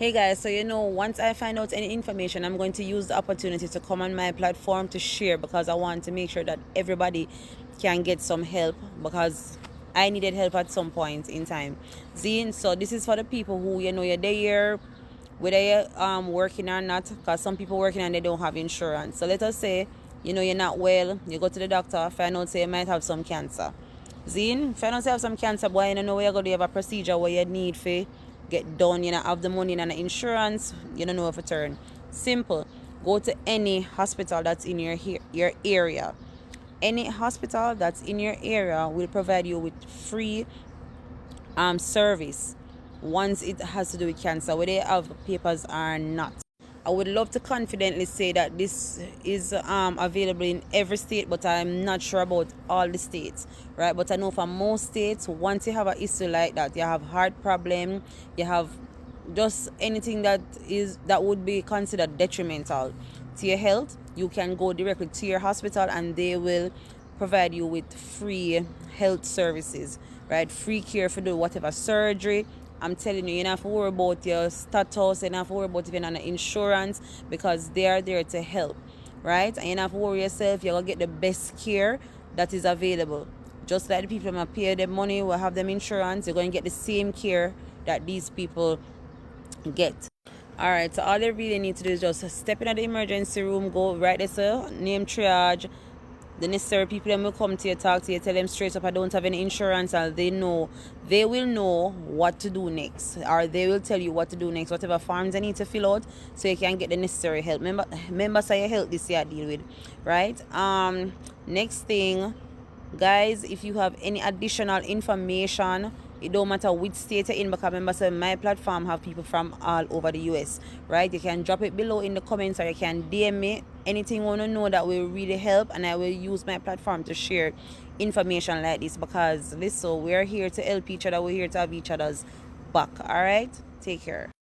Hey guys, so once I find out any information, I'm going to use the opportunity to come on my platform to share, because I want to make sure that everybody can get some help, because I needed help at some point in time. Zine, so this is for the people who you're there, whether you're working or not, because some people working and they don't have insurance. So let us say you're not well, you go to the doctor, find out say you might have some cancer. Zine, find out say you have some cancer, boy, you don't know where you're going to have a procedure where you need for get done, have the money and the insurance, you don't know if it turn. Simple. Go to any hospital that's in your area. Any hospital that's in your area will provide you with free service once it has to do with cancer, whether they have papers or not. I would love to confidently say that this is available in every state, but I'm not sure about all the states, right? But I know for most states, once you have an issue like that, you have heart problem, you have just anything that would be considered detrimental to your health, you can go directly to your hospital and they will provide you with free health services, right? Free care for do whatever surgery. I'm telling you, you don't have to worry about your status, you don't have to worry about even on the insurance, because they are there to help, right? And you don't have to worry yourself, you're going to get the best care that is available. Just like the people that pay them money, will have them insurance, you're going to get the same care that these people get. All right, so all they really need to do is just step into the emergency room, go right there, so name triage. The necessary people that will come to you, talk to you, tell them straight up I don't have any insurance, and they will know what to do next, or they will tell you what to do next, whatever forms they need to fill out, so you can get the necessary help. Members of your health this year deal with, right? Next thing, guys, if you have any additional information, it don't matter which state you're in, because remember, so my platform have people from all over the US, right? You can drop it below in the comments, or you can DM me anything you want to know that will really help, and I will use my platform to share information like this, because listen, we're here to help each other, we're here to have each other's back. All right, take care.